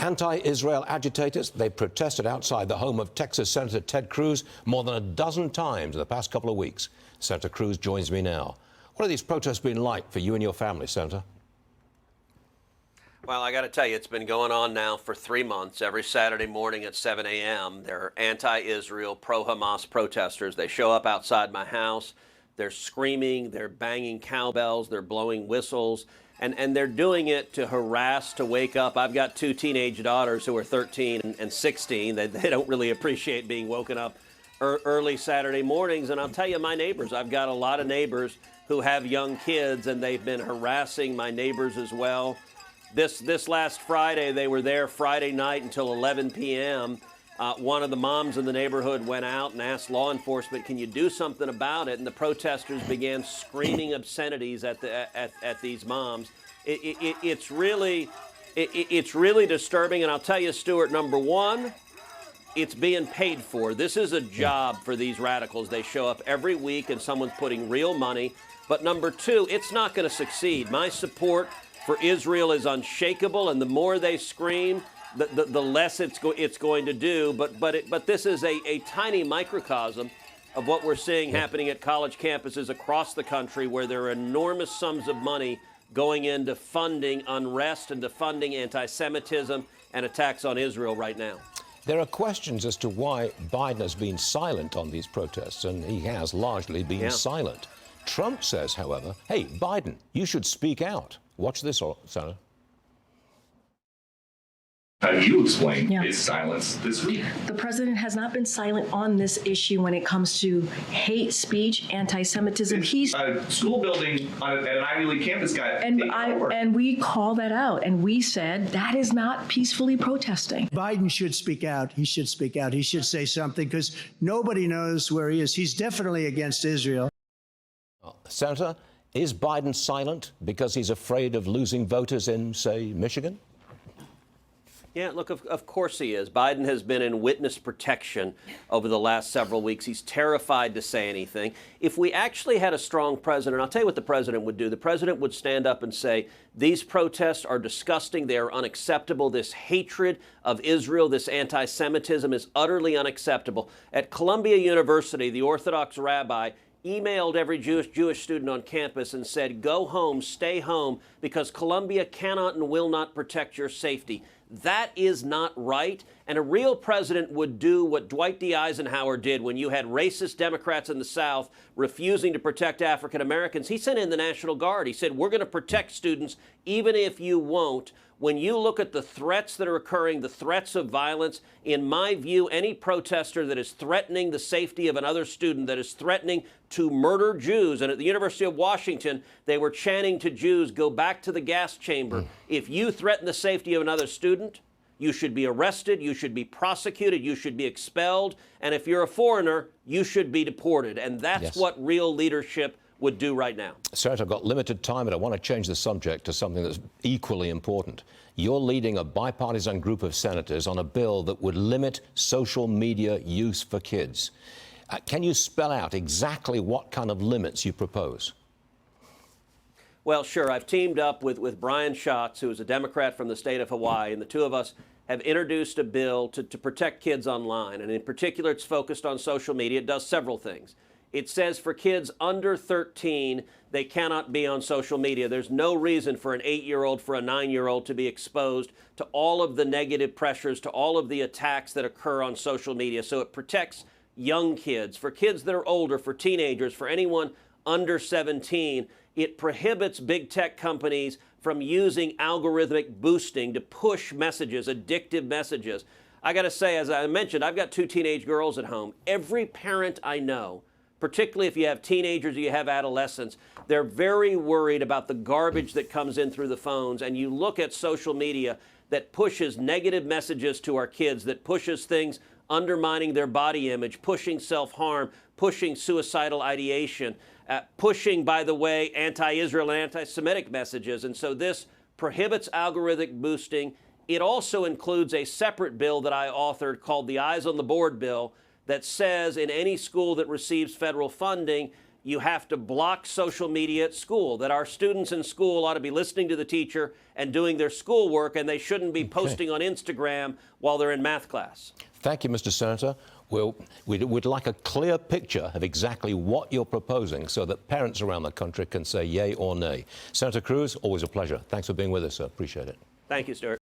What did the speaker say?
Anti-Israel agitators, they protested outside the home of Texas Senator Ted Cruz more than a dozen times in the past couple of weeks. Senator Cruz joins me now. What have these protests been like for you and your family, Senator? Well, I got to tell you, it's been going on now for 3 months. Every Saturday morning at 7 a.m., there are anti-Israel, pro-Hamas protesters. They show up outside my house. They're screaming, they're banging cowbells, they're blowing whistles, and they're doing it to harass, to wake up. I've got 2 teenage daughters who are 13 and 16. They don't really appreciate being woken up early Saturday mornings. And I'll tell you, my neighbors, I've got a lot of neighbors who have young kids, and they've been harassing my neighbors as well. This last Friday, they were there Friday night until 11 p.m. One of the moms in the neighborhood went out and asked law enforcement, can you do something about it? And the protesters began screaming obscenities at these moms. It's really disturbing. And I'll tell you, Stuart, number one, it's being paid for. This is a job for these radicals. They show up every week and someone's putting real money. But number two, it's not going to succeed. My support for Israel is unshakable, and the more they scream, the less it's going to do. But this is a tiny microcosm of what we're seeing happening at college campuses across the country, where there are enormous sums of money going into funding unrest and to funding anti-Semitism and attacks on Israel right now. There are questions as to why Biden has been silent on these protests, and he has largely been silent. Trump says, however, hey, Biden, you should speak out. Watch this, Senator. How do you explain his silence this week? The president has not been silent on this issue when it comes to hate speech, anti-Semitism. He's a school building at an Ivy League campus got taken over. And we call that out, and we said that is not peacefully protesting. Biden should speak out. He should speak out. He should say something, because nobody knows where he is. He's definitely against Israel. Senator, is Biden silent because he's afraid of losing voters in, say, Michigan? Yeah, look, of course he is. Biden has been in witness protection over the last several weeks. He's terrified to say anything. If we actually had a strong president, I'll tell you what the president would do. The president would stand up and say, these protests are disgusting. They are unacceptable. This hatred of Israel, this anti-Semitism is utterly unacceptable. At Columbia University, the Orthodox rabbi emailed every Jewish student on campus and said, go home, stay home, because Columbia cannot and will not protect your safety. That is not right. And a real president would do what Dwight D. Eisenhower did when you had racist Democrats in the South refusing to protect African Americans. He sent in the National Guard. He said, we're going to protect students even if you won't. When you look at the threats that are occurring, the threats of violence, in my view, any protester that is threatening the safety of another student, that is threatening to murder Jews, and at the University of Washington, they were chanting to Jews, go back to the gas chamber. If you threaten the safety of another student, you should be arrested, you should be prosecuted, you should be expelled, and if you're a foreigner, you should be deported. And that's what real leadership would do right now. Senator, I've got limited time, but I want to change the subject to something that's equally important. You're leading a bipartisan group of senators on a bill that would limit social media use for kids. Can you spell out exactly what kind of limits you propose? Well, sure. I've teamed up with Brian Schatz, who is a Democrat from the state of Hawaii, and the two of us have introduced a bill to protect kids online. And in particular, it's focused on social media. It does several things. It says for kids under 13, they cannot be on social media. There's no reason for an 8-year-old, for a 9-year-old to be exposed to all of the negative pressures, to all of the attacks that occur on social media. So it protects young kids. For kids that are older, for teenagers, for anyone under 17, it prohibits big tech companies from using algorithmic boosting to push messages, addictive messages. I got to say, as I mentioned, I've got 2 teenage girls at home. Every parent I know, particularly if you have teenagers or you have adolescents, they're very worried about the garbage that comes in through the phones. And you look at social media that pushes negative messages to our kids, that pushes things undermining their body image, pushing self-harm, pushing suicidal ideation, pushing, by the way, anti-Israel and anti-Semitic messages. And so this prohibits algorithmic boosting. It also includes a separate bill that I authored called the Eyes on the Board bill that says in any school that receives federal funding, you have to block social media at school, that our students in school ought to be listening to the teacher and doing their schoolwork, and they shouldn't be posting on Instagram while they're in math class. Thank you, Mr. Senator. We'd like a clear picture of exactly what you're proposing so that parents around the country can say yay or nay. Senator Cruz, always a pleasure. Thanks for being with us, sir. Appreciate it. Thank you, Stuart.